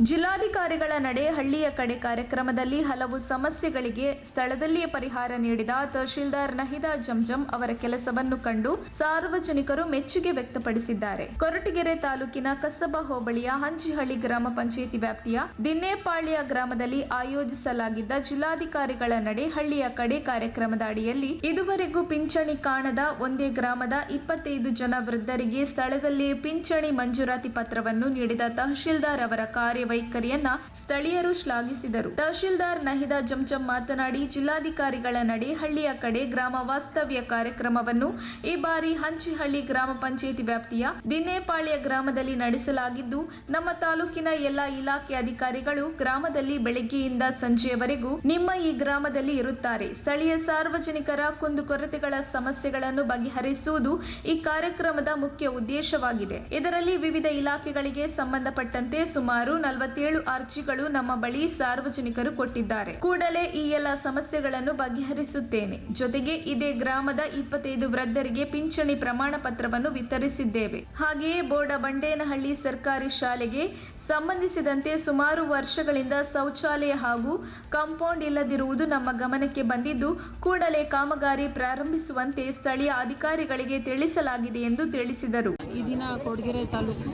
ಜಿಲ್ಲಾಧಿಕಾರಿಗಳ ನಡೆ ಹಳ್ಳಿಯ ಕಡೆ ಕಾರ್ಯಕ್ರಮದಲ್ಲಿ ಹಲವು ಸಮಸ್ಯೆಗಳಿಗೆ ಸ್ಥಳದಲ್ಲಿಯೇ ಪರಿಹಾರ ನೀಡಿದ ತಹಶೀಲ್ದಾರ್ ನಹಿದಾ ಜಂಜಂ ಅವರ ಕೆಲಸವನ್ನು ಕಂಡು ಸಾರ್ವಜನಿಕರು ಮೆಚ್ಚುಗೆ ವ್ಯಕ್ತಪಡಿಸಿದ್ದಾರೆ. ಕೊರಟಗೆರೆ ತಾಲೂಕಿನ ಕಸಬಾ ಹೋಬಳಿಯ ಹಂಚಿಹಳ್ಳಿ ಗ್ರಾಮ ಪಂಚಾಯಿತಿ ವ್ಯಾಪ್ತಿಯ ದಿನ್ನೇಪಾಳ್ಯ ಗ್ರಾಮದಲ್ಲಿ ಆಯೋಜಿಸಲಾಗಿದ್ದ ಜಿಲ್ಲಾಧಿಕಾರಿಗಳ ನಡೆ ಹಳ್ಳಿಯ ಕಡೆ ಕಾರ್ಯಕ್ರಮದ ಅಡಿಯಲ್ಲಿ ಇದುವರೆಗೂ ಪಿಂಚಣಿ ಕಾಣದ ಒಂದೇ ಗ್ರಾಮದ 25 ಜನ ವೃದ್ಧರಿಗೆ ಸ್ಥಳದಲ್ಲಿಯೇ ಪಿಂಚಣಿ ಮಂಜೂರಾತಿ ಪತ್ರವನ್ನು ನೀಡಿದ ತಹಶೀಲ್ದಾರ್ ಅವರ ಕಾರ್ಯವೈಖರಿಯನ್ನ ಸ್ಥಳೀಯರು ಶ್ಲಾಘಿಸಿದರು. ತಹಶೀಲ್ದಾರ್ ನಹಿದಾ ಜಂಜಂ ಮಾತನಾಡಿ, ಜಿಲ್ಲಾಧಿಕಾರಿಗಳ ನಡೆ ಹಳ್ಳಿಯ ಕಡೆ ಗ್ರಾಮ ವಾಸ್ತವ್ಯ ಕಾರ್ಯಕ್ರಮವನ್ನು ಈ ಬಾರಿ ಹಂಚಿಹಳ್ಳಿ ಗ್ರಾಮ ಪಂಚಾಯಿತಿ ವ್ಯಾಪ್ತಿಯ ದಿನ್ನೇಪಾಳ್ಯ ಗ್ರಾಮದಲ್ಲಿ ನಡೆಸಲಾಗಿದ್ದು, ನಮ್ಮ ತಾಲೂಕಿನ ಎಲ್ಲಾ ಇಲಾಖೆ ಅಧಿಕಾರಿಗಳು ಗ್ರಾಮದಲ್ಲಿ ಬೆಳಗ್ಗೆಯಿಂದ ಸಂಜೆಯವರೆಗೂ ನಿಮ್ಮ ಈ ಗ್ರಾಮದಲ್ಲಿ ಇರುತ್ತಾರೆ. ಸ್ಥಳೀಯ ಸಾರ್ವಜನಿಕರ ಕುಂದುಕೊರತೆಗಳ ಸಮಸ್ಯೆಗಳನ್ನು ಬಗೆಹರಿಸುವುದು ಈ ಕಾರ್ಯಕ್ರಮದ ಮುಖ್ಯ ಉದ್ದೇಶವಾಗಿದೆ. ಇದರಲ್ಲಿ ವಿವಿಧ ಇಲಾಖೆಗಳಿಗೆ ಸಂಬಂಧಪಟ್ಟಂತೆ ಸುಮಾರು 47 ಅರ್ಜಿಗಳು ನಮ್ಮ ಬಳಿ ಸಾರ್ವಜನಿಕರು ಕೊಟ್ಟಿದ್ದಾರೆ. ಕೂಡಲೇ ಈ ಎಲ್ಲ ಸಮಸ್ಯೆಗಳನ್ನು ಬಗೆಹರಿಸುತ್ತೇನೆ. ಜೊತೆಗೆ ಇದೇ ಗ್ರಾಮದ 25 ವೃದ್ಧರಿಗೆ ಪಿಂಚಣಿ ಪ್ರಮಾಣ ಪತ್ರವನ್ನು ವಿತರಿಸಿದ್ದೇವೆ. ಹಾಗೆಯೇ ಬೋಡಬಂಡೇನಹಳ್ಳಿ ಸರ್ಕಾರಿ ಶಾಲೆಗೆ ಸಂಬಂಧಿಸಿದಂತೆ ಸುಮಾರು ವರ್ಷಗಳಿಂದ ಶೌಚಾಲಯ ಹಾಗೂ ಕಾಂಪೌಂಡ್ ಇಲ್ಲದಿರುವುದು ನಮ್ಮ ಗಮನಕ್ಕೆ ಬಂದಿದ್ದು, ಕೂಡಲೇ ಕಾಮಗಾರಿ ಪ್ರಾರಂಭಿಸುವಂತೆ ಸ್ಥಳೀಯ ಅಧಿಕಾರಿಗಳಿಗೆ ತಿಳಿಸಲಾಗಿದೆ ಎಂದು ತಿಳಿಸಿದರು. ಈ ದಿನ ಕೊರಟಗೆರೆ ತಾಲೂಕು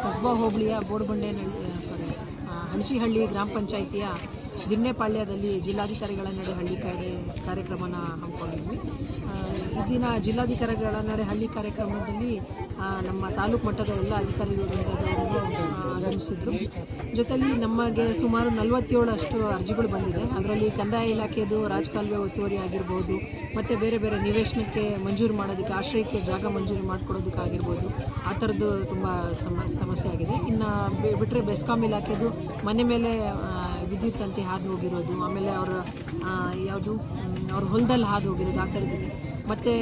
ಕಸಬಾ ಹೋಬಳಿಯ ಬೋಡಬಂಡೇನಹಳ್ಳಿ ಹಂಚಿಹಳ್ಳಿ ಗ್ರಾಮ ಪಂಚಾಯಿತಿಯ ದಿನ್ನೇಪಾಳ್ಯದಲ್ಲಿ ಜಿಲ್ಲಾಧಿಕಾರಿಗಳ ನಡೆ ಹಳ್ಳಿ ಕಡೆ ಕಾರ್ಯಕ್ರಮನ ಹಮ್ಮಿಕೊಂಡಿದ್ವಿ. ಈ ದಿನ ಜಿಲ್ಲಾಧಿಕಾರಿಗಳ ನಡೆ ಹಳ್ಳಿ ಕಾರ್ಯಕ್ರಮದಲ್ಲಿ ನಮ್ಮ ತಾಲೂಕು ಮಟ್ಟದ ಎಲ್ಲ ಅಧಿಕಾರಿಗಳು ಆಗಮಿಸಿದ್ರು. ಜೊತೆಲಿ ನಮಗೆ ಸುಮಾರು 47 ಅಷ್ಟು ಅರ್ಜಿಗಳು ಬಂದಿದೆ. ಅದರಲ್ಲಿ ಕಂದಾಯ ಇಲಾಖೆದು ರಾಜಕಾಲುವೆ ಒತ್ತುವರಿ ಆಗಿರ್ಬೋದು, ಮತ್ತು ಬೇರೆ ಬೇರೆ ನಿವೇಶನಕ್ಕೆ ಮಂಜೂರು ಮಾಡೋದಕ್ಕೆ, ಆಶ್ರಯಕ್ಕೆ ಜಾಗ ಮಂಜೂರು ಮಾಡಿಕೊಡೋದಕ್ಕಾಗಿರ್ಬೋದು, ಆ ಥರದ್ದು ತುಂಬ ಸಮಸ್ಯೆ ಆಗಿದೆ. ಇನ್ನು ಬಿಟ್ಟರೆ ಬೆಸ್ಕಾಂ ಇಲಾಖೆದು ಮನೆ ಮೇಲೆ ವಿದ್ಯುತ್ ತಂತಿ ಹಾದು ಹೋಗಿರೋದು, ಆಮೇಲೆ ಅವ್ರ ಹೊಲದಲ್ಲಿ ಹಾದು ಹೋಗಿರೋದು, ಆ ಥರದ್ದಿದೆ. ಮತ್ತು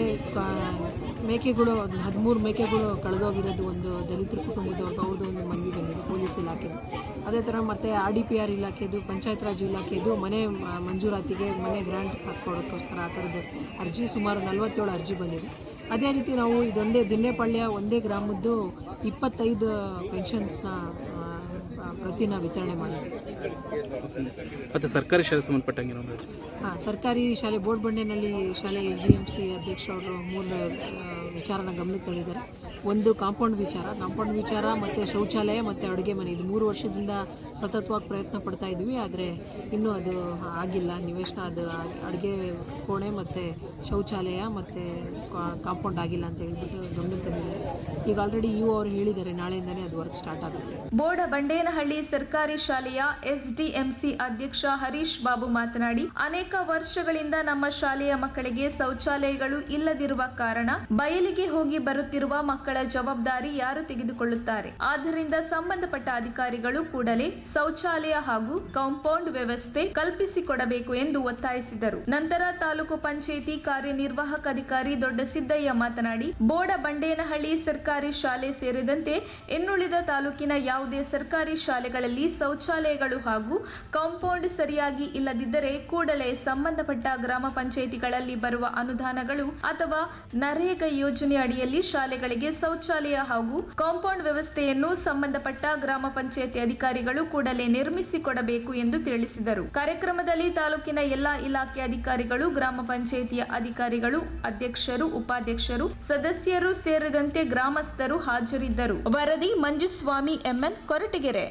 ಮೇಕೆಗಳು 13 ಮೇಕೆಗಳು ಕಳೆದೋಗಿರೋದು ಒಂದು ದಲಿತರ ಕುಟುಂಬದವ್ರದ್ದು, ಅವ್ರದ್ದು ಒಂದು ಮನವಿ ಬಂದಿದೆ ಪೊಲೀಸ್ ಇಲಾಖೆದು. ಅದೇ ಥರ ಮತ್ತು RDPR ಇಲಾಖೆದು, ಪಂಚಾಯತ್ ರಾಜ್ ಇಲಾಖೆದು ಮನೆ ಮಂಜೂರಾತಿಗೆ ಮನೆ ಗ್ರಾಂಟ್ ಹಾಕ್ಕೊಡೋಕ್ಕೋಸ್ಕರ ಆ ಥರದ ಅರ್ಜಿ ಸುಮಾರು 47 ಅರ್ಜಿ ಬಂದಿದೆ. ಅದೇ ರೀತಿ ನಾವು ಇದೊಂದೇ ದಿನ್ನೇಪಾಳ್ಯ ಒಂದೇ ಗ್ರಾಮದ್ದು 25 ಪೆನ್ಷನ್ಸ್ನ ಪ್ರತಿನ ವಿತರಣೆ ಮಾಡಿದ್ವಿ. ಮತ್ತು ಸರ್ಕಾರಿ ಶಾಲೆ ಸಂಬಂಧಪಟ್ಟಂಗೆ ಸರ್ಕಾರಿ ಶಾಲೆ ಬೋಡಬಂಡೇನಹಳ್ಳಿ ಶಾಲೆ SDMC ಅಧ್ಯಕ್ಷರು 3 ವಿಚಾರನ ಗಮನಕ್ಕೆ ತಂದಿದ್ದಾರೆ. ಒಂದು ಕಾಂಪೌಂಡ್ ವಿಚಾರ ಮತ್ತು ಶೌಚಾಲಯ ಮತ್ತು ಅಡುಗೆ ಮನೆ. ಇದು 3 ವರ್ಷದಿಂದ ಸತತವಾಗಿ ಪ್ರಯತ್ನ ಪಡ್ತಾ ಇದ್ವಿ, ಆದರೆ ಇನ್ನೂ ಅದು ಆಗಿಲ್ಲ. ನಿವೇಶನ ಅದು ಅಡುಗೆ ಕೋಣೆ ಮತ್ತು ಶೌಚಾಲಯ ಮತ್ತು ಕಾಂಪೌಂಡ್ ಆಗಿಲ್ಲ ಅಂತ ಹೇಳ್ಬಿಟ್ಟು ಗಮನಕ್ಕೆ ತಂದಿದ್ದಾರೆ. ಈಗ ಆಲ್ರೆಡಿ ಅವರು ಹೇಳಿದ್ದಾರೆ, ನಾಳೆಯಿಂದನೇ ಅದು ವರ್ಕ್ ಸ್ಟಾರ್ಟ್ ಆಗುತ್ತೆ. ಬೋಡಬಂಡೇನಹಳ್ಳಿ ಸರ್ಕಾರಿ ಶಾಲೆಯ SDMC ಅಧ್ಯಕ್ಷ ಹರೀಶ್ ಬಾಬು ಮಾತನಾಡಿ, ಅನೇಕ ವರ್ಷಗಳಿಂದ ನಮ್ಮ ಶಾಲೆಯ ಮಕ್ಕಳಿಗೆ ಶೌಚಾಲಯಗಳು ಇಲ್ಲದಿರುವ ಕಾರಣ ಬಯಲಿಗೆ ಹೋಗಿ ಬರುತ್ತಿರುವ ಮಕ್ಕಳ ಜವಾಬ್ದಾರಿ ಯಾರು ತೆಗೆದುಕೊಳ್ಳುತ್ತಾರೆ. ಆದ್ದರಿಂದ ಸಂಬಂಧಪಟ್ಟ ಅಧಿಕಾರಿಗಳು ಕೂಡಲೇ ಶೌಚಾಲಯ ಹಾಗೂ ಕಾಂಪೌಂಡ್ ವ್ಯವಸ್ಥೆ ಕಲ್ಪಿಸಿಕೊಡಬೇಕು ಎಂದು ಒತ್ತಾಯಿಸಿದರು. ನಂತರ ತಾಲೂಕು ಪಂಚಾಯಿತಿ ಕಾರ್ಯನಿರ್ವಾಹಕ ಅಧಿಕಾರಿ ದೊಡ್ಡ ಸಿದ್ದಯ್ಯ ಮಾತನಾಡಿ, ಬೋಡಬಂಡೇನಹಳ್ಳಿ ಸರ್ಕಾರಿ ಶಾಲೆ ಸೇರಿದಂತೆ ಇನ್ನುಳಿದ ತಾಲೂಕಿನ ಯಾವುದೇ ಸರ್ಕಾರಿ ಶಾಲೆಗಳಲ್ಲಿ ಶೌಚಾಲಯಗಳು ಹಾಗೂ ಕಾಂಪೌಂಡ್ ಸರಿಯಾಗಿ ಇಲ್ಲದಿದ್ದರೆ ಕೂಡಲೇ ಸಂಬಂಧಪಟ್ಟ ಗ್ರಾಮ ಪಂಚಾಯಿತಿಗಳಲ್ಲಿ ಬರುವ ಅನುದಾನಗಳು ಅಥವಾ ನರೇಗಾ ಯೋಜನೆ ಅಡಿಯಲ್ಲಿ ಶಾಲೆಗಳಿಗೆ ಶೌಚಾಲಯ ಹಾಗೂ ಕಾಂಪೌಂಡ್ ವ್ಯವಸ್ಥೆಯನ್ನು ಸಂಬಂಧಪಟ್ಟ ಗ್ರಾಮ ಪಂಚಾಯಿತಿ ಅಧಿಕಾರಿಗಳು ಕೂಡಲೇ ನಿರ್ಮಿಸಿಕೊಡಬೇಕು ಎಂದು ತಿಳಿಸಿದರು. ಕಾರ್ಯಕ್ರಮದಲ್ಲಿ ತಾಲೂಕಿನ ಎಲ್ಲಾ ಇಲಾಖೆ ಅಧಿಕಾರಿಗಳು, ಗ್ರಾಮ ಪಂಚಾಯಿತಿಯ ಅಧಿಕಾರಿಗಳು, ಅಧ್ಯಕ್ಷರು, ಉಪಾಧ್ಯಕ್ಷರು, ಸದಸ್ಯರು ಸೇರಿದಂತೆ ಗ್ರಾಮಸ್ಥರು ಹಾಜರಿದ್ದರು. ವರದಿ ಮಂಜುಸ್ವಾಮಿ MN, ಕೊರಟಗೆರೆ.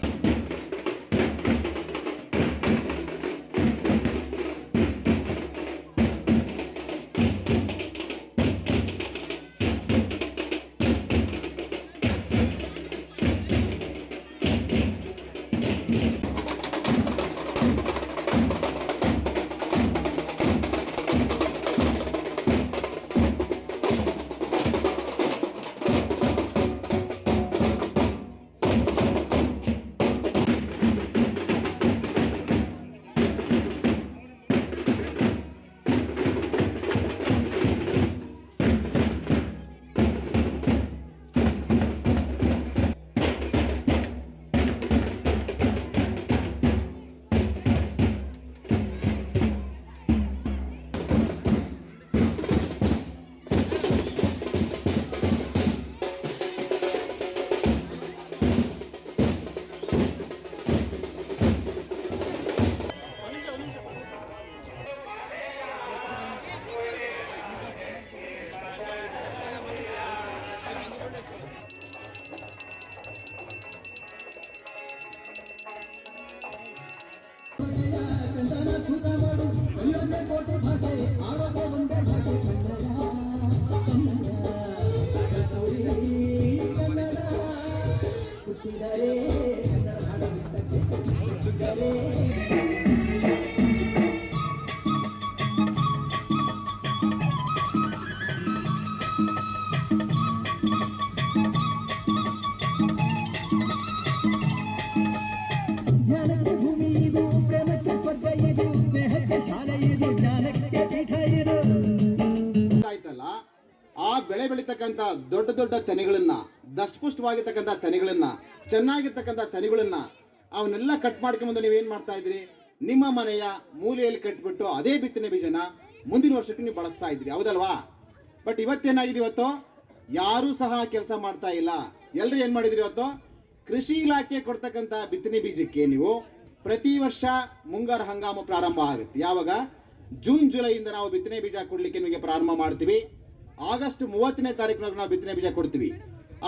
ಜ್ಞಾನಕ್ಕೆ ಭೂಮಿ ಇದು, ಪ್ರೇಮಕ್ಕೆ ಸ್ವರ್ಗ ಇದು, ಸ್ನೇಹಕ್ಕೆ ಶಾಲೆ ಇದು, ಜ್ಞಾನಕ್ಕೆ ಪೀಠ ಇದು. ಆಯ್ತಲ್ಲ, ಆ ಬೆಳೆ ಬೆಳೀತಕ್ಕಂಥ ದೊಡ್ಡ ದೊಡ್ಡ ತೆನೆಗಳನ್ನ, ದಷ್ಟಪುಷ್ಟವಾಗಿರ್ತಕ್ಕಂಥ ತೆನೆಗಳನ್ನ, ಚೆನ್ನಾಗಿರ್ತಕ್ಕಂಥ ತೆನೆಗಳನ್ನ ಅವನ್ನೆಲ್ಲ ಕಟ್ ಮಾಡ್ಕೊಂಬಂದು ನೀವೇನು ಮಾಡ್ತಾ ಇದ್ರಿ, ನಿಮ್ಮ ಮನೆಯ ಮೂಲೆಯಲ್ಲಿ ಕಟ್ಬಿಟ್ಟು ಅದೇ ಬಿತ್ತನೆ ಬೀಜನ ಮುಂದಿನ ವರ್ಷಕ್ಕೆ ನೀವು ಬಳಸ್ತಾ ಇದ್ರಿ, ಹೌದಲ್ವಾ? ಬಟ್ ಇವತ್ತೇನಾಗಿದೆ, ಇವತ್ತು ಯಾರೂ ಸಹ ಕೆಲಸ ಮಾಡ್ತಾ ಇಲ್ಲ. ಎಲ್ಲರೂ ಏನು ಮಾಡಿದ್ರಿ, ಇವತ್ತು ಕೃಷಿ ಇಲಾಖೆ ಕೊಡ್ತಕ್ಕಂಥ ಬಿತ್ತನೆ ಬೀಜಕ್ಕೆ ನೀವು ಪ್ರತಿ ವರ್ಷ ಮುಂಗಾರು ಹಂಗಾಮು ಪ್ರಾರಂಭ ಆಗುತ್ತೆ. ಯಾವಾಗ? ಜೂನ್ ಜುಲೈಯಿಂದ ನಾವು ಬಿತ್ತನೆ ಬೀಜ ಕೊಡಲಿಕ್ಕೆ ನಿಮಗೆ ಪ್ರಾರಂಭ ಮಾಡ್ತೀವಿ. ಆಗಸ್ಟ್ 30ನೇ ತಾರೀಕಿನಾಗ ನಾವು ಬಿತ್ತನೆ ಬೀಜ ಕೊಡ್ತೀವಿ.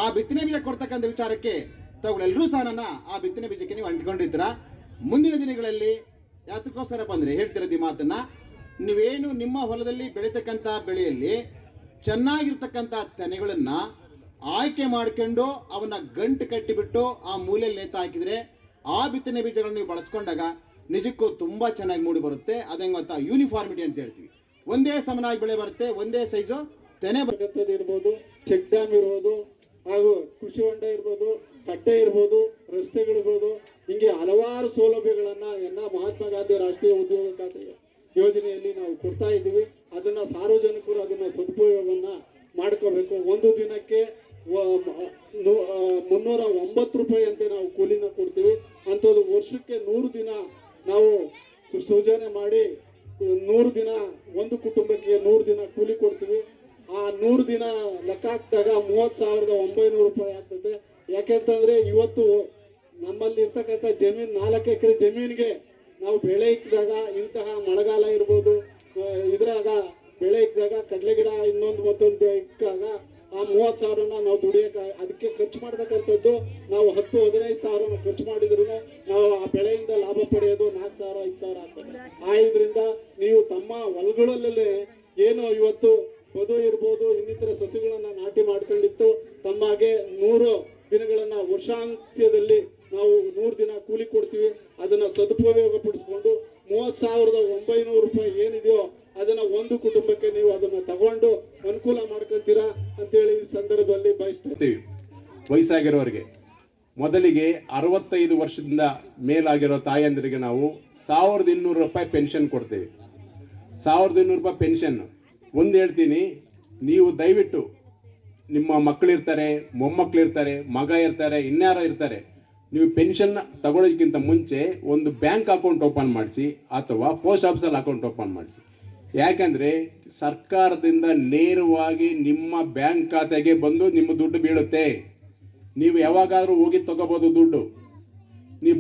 ಆ ಬಿತ್ತನೆ ಬೀಜ ಕೊಡ್ತಕ್ಕಂಥ ವಿಚಾರಕ್ಕೆ ತಾವುಗಳೆಲ್ಲರೂ ಸಹ ಆ ಬಿತ್ತನೆ ಬೀಜಕ್ಕೆ ನೀವು ಅಂಟ್ಕೊಂಡಿರ್ತೀರ. ಮುಂದಿನ ದಿನಗಳಲ್ಲಿ ಯಾತಕ್ಕೋಸ್ಕರ ಬಂದರೆ ಹೇಳ್ತಿರೋದು ಈ ಮಾತನ್ನ, ನೀವೇನು ನಿಮ್ಮ ಹೊಲದಲ್ಲಿ ಬೆಳೀತಕ್ಕಂಥ ಬೆಳೆಯಲ್ಲಿ ಚೆನ್ನಾಗಿರ್ತಕ್ಕಂಥ ತೆನೆಗಳನ್ನ ಆಯ್ಕೆ ಮಾಡ್ಕೊಂಡು ಅವನ್ನ ಗಂಟು ಕಟ್ಟಿಬಿಟ್ಟು ಆ ಮೂಲೆಯಲ್ಲಿ ನೇತು ಹಾಕಿದ್ರೆ ಆ ಬಿತ್ತನೆ ಬೀಜಗಳನ್ನು ನೀವು ಬಳಸ್ಕೊಂಡಾಗ ನಿಜಕ್ಕೂ ತುಂಬಾ ಚೆನ್ನಾಗಿ ಮೂಡಿ ಬರುತ್ತೆ. ಅದಂಗೆ ಗೊತ್ತಾ, ಯೂನಿಫಾರ್ಮಿಟಿ ಅಂತ ಹೇಳ್ತೀವಿ. ಒಂದೇ ಸಮನಾಗಿ ಬೆಳೆ ಬರುತ್ತೆ, ಒಂದೇ ಸೈಜು ತೆನೆ ಬರ್ತದ್ದು ಇರ್ಬೋದು, ಚೆಕ್ ಡ್ಯಾಮ್ ಇರ್ಬೋದು, ಹಾಗೂ ಕೃಷಿ ಹೊಂಡ ಇರ್ಬೋದು, ಕಟ್ಟೆ ಇರ್ಬೋದು, ರಸ್ತೆಗಳಿರ್ಬೋದು, ಹಿಂಗೆ ಹಲವಾರು ಸೌಲಭ್ಯಗಳನ್ನ ಮಹಾತ್ಮ ಗಾಂಧಿ ರಾಷ್ಟ್ರೀಯ ಉದ್ಯೋಗ ಖಾತೆ ಯೋಜನೆಯಲ್ಲಿ ನಾವು ಕೊಡ್ತಾ ಇದ್ದೀವಿ. ಅದನ್ನ ಸಾರ್ವಜನಿಕರು ಅದನ್ನ ಸದುಪಯೋಗವನ್ನ ಮಾಡ್ಕೋಬೇಕು. ಒಂದು ದಿನಕ್ಕೆ 309 ರೂಪಾಯಿ ಅಂತ ನಾವು ಕೂಲಿನ ಕೊಡ್ತೀವಿ. ಅಂಥದ್ದು ವರ್ಷಕ್ಕೆ 100 ದಿನ ನಾವು ಸೃಜನೆ ಮಾಡಿ 100 ದಿನ ಒಂದು ಕುಟುಂಬಕ್ಕೆ 100 ದಿನ ಕೂಲಿ ಕೊಡ್ತೀವಿ. ಆ 100 ದಿನ ಲೆಕ್ಕ ಹಾಕಿದಾಗ 30,900 ರೂಪಾಯಿ ಆಗ್ತದೆ. ಯಾಕೆಂತಂದ್ರೆ ಇವತ್ತು ನಮ್ಮಲ್ಲಿ ಇರ್ತಕ್ಕಂಥ ಜಮೀನು 4 ಎಕರೆ ಜಮೀನಿಗೆ ನಾವು ಬೆಳೆ ಇಕ್ಕಿದಾಗ, ಇಂತಹ ಮಳೆಗಾಲ ಇರ್ಬೋದು, ಇದ್ರಾಗ ಬೆಳೆ ಇಕ್ಕಿದಾಗ ಕಡಲೆ ಗಿಡ ಇನ್ನೊಂದು ಮತ್ತೊಂದು ಇಕ್ಕಾಗ ಆ 30,000 ನಾವು ದುಡಿಯಕ್ಕೆ ಅದಕ್ಕೆ ಖರ್ಚು ಮಾಡ್ತಕ್ಕಂಥದ್ದು ನಾವು 10-15,000 ಖರ್ಚು ಮಾಡಿದ್ರು ನಾವು ಆ ಬೆಳೆಯಿಂದ ಲಾಭ ಪಡೆಯೋದು 4,000-5,000 ಆಗ್ತದೆ. ಇದರಿಂದ ನೀವು ತಮ್ಮ ಹೊಲಗಳಲ್ಲೇ ಏನು ಇವತ್ತು ಬದು ಇರ್ಬೋದು, ಇನ್ನಿತರ ಸಸಿಗಳನ್ನ ನಾಟಿ ಮಾಡ್ಕೊಂಡಿತ್ತು, ತಮ್ಮಗೆ 100 ದಿನಗಳನ್ನ ವರ್ಷಾಂತ್ಯದಲ್ಲಿ ನಾವು 100 ದಿನ ಕೂಲಿ ಕೊಡ್ತೀವಿ. ಅದನ್ನ ಸದುಪಯೋಗ ಪಡಿಸ್ಕೊಂಡು 30,900 ರೂಪಾಯಿ ಏನಿದೆಯೋ ಅದನ್ನ ಒಂದು ಕುಟುಂಬಕ್ಕೆ ನೀವು ಅದನ್ನ ತಗೊಂಡು ಅನುಕೂಲ ಮಾಡ್ಕೊಂತೀರಾ ಅಂತೇಳಿ ಈ ಸಂದರ್ಭದಲ್ಲಿ ಬಯಸ್ತೀವಿ. ವಯಸ್ಸಾಗಿರೋರಿಗೆ ಮೊದಲಿಗೆ 65 ವರ್ಷದಿಂದ ಮೇಲಾಗಿರೋ ತಾಯಂದಿರಿಗೆ ನಾವು 1,200 ರೂಪಾಯಿ ಪೆನ್ಷನ್ ಕೊಡ್ತೇವೆ. 1,200 ರೂಪಾಯಿ ಪೆನ್ಷನ್. ಒಂದು ಹೇಳ್ತೀನಿ, ನೀವು ದಯವಿಟ್ಟು ನಿಮ್ಮ ಮಕ್ಕಳಿರ್ತಾರೆ, ಮೊಮ್ಮಕ್ಕಳಿರ್ತಾರೆ, ಮಗ ಇರ್ತಾರೆ, ಇನ್ಯಾರೋ ಇರ್ತಾರೆ, ನೀವು ಪೆನ್ಷನ್ ತಗೊಳ್ಳೋದಕ್ಕಿಂತ ಮುಂಚೆ ಒಂದು ಬ್ಯಾಂಕ್ ಅಕೌಂಟ್ ಓಪನ್ ಮಾಡಿಸಿ ಅಥವಾ ಪೋಸ್ಟ್ ಆಫೀಸಲ್ಲಿ ಅಕೌಂಟ್ ಓಪನ್ ಮಾಡಿಸಿ. ಯಾಕಂದರೆ ಸರ್ಕಾರದಿಂದ ನೇರವಾಗಿ ನಿಮ್ಮ ಬ್ಯಾಂಕ್ ಖಾತೆಗೆ ಬಂದು ನಿಮ್ಮ ದುಡ್ಡು ಬೀಳುತ್ತೆ. ನೀವು ಯಾವಾಗಾದರೂ ಹೋಗಿ ತಗೋಬೋದು ದುಡ್ಡು. ನೀವು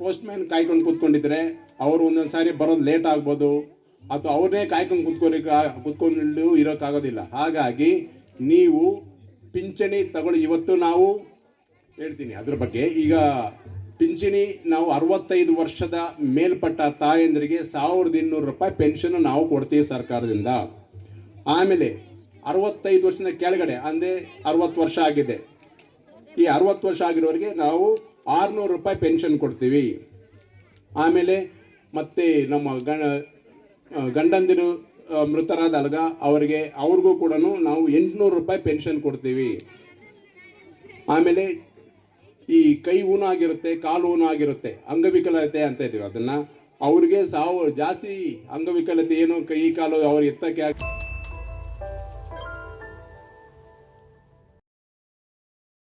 ಪೋಸ್ಟ್ ಮ್ಯಾನ್ ಕಾಯ್ಕೊಂಡು ಕೂತ್ಕೊಂಡಿದ್ರೆ ಅವರು ಒಂದೊಂದು ಸಾರಿ ಬರೋದು ಲೇಟ್ ಆಗ್ಬೋದು, ಅಥವಾ ಅವ್ರನ್ನೇ ಕಾಯ್ಕೊಂಡು ಕೂತ್ಕೊಂಡು ಇರೋಕ್ಕಾಗೋದಿಲ್ಲ. ಹಾಗಾಗಿ ನೀವು ಪಿಂಚಣಿ ತಗೊಳ್ಳಿ. ಇವತ್ತು ನಾವು ಹೇಳ್ತೀನಿ ಅದ್ರ ಬಗ್ಗೆ. ಈಗ ಪಿಂಚಣಿ ನಾವು 65 ವರ್ಷದ ಮೇಲ್ಪಟ್ಟ ತಾಯಂದರಿಗೆ 1,200 ರೂಪಾಯಿ ಪೆನ್ಷನ್ ನಾವು ಕೊಡ್ತೀವಿ ಸರ್ಕಾರದಿಂದ. ಆಮೇಲೆ 65 ವರ್ಷದ ಕೆಳಗಡೆ ಅಂದರೆ 60 ವರ್ಷ ಆಗಿದೆ, ಈ 60 ವರ್ಷ ಆಗಿರೋರಿಗೆ ನಾವು 600 ರೂಪಾಯಿ ಪೆನ್ಷನ್ ಕೊಡ್ತೀವಿ. ಆಮೇಲೆ ಮತ್ತೆ ನಮ್ಮ ಗಂಡಂದಿರು ಮೃತರಾದಾಗ ಅವ್ರಿಗೂ ಕೂಡ ನಾವು 800 ರೂಪಾಯಿ ಪೆನ್ಷನ್ ಕೊಡ್ತೀವಿ. ಆಮೇಲೆ ಈ ಕೈ ಊನ ಆಗಿರುತ್ತೆ, ಕಾಲು ಊನ ಆಗಿರುತ್ತೆ, ಅಂಗವಿಕಲತೆ ಅಂತ ಇದ್ದೀವಿ. ಅದನ್ನು ಅವ್ರಿಗೆ ಜಾಸ್ತಿ ಅಂಗವಿಕಲತೆ ಏನು, ಕೈ ಕಾಲು ಅವ್ರಿಗೆ ಎತ್ತಕ್ಕೆ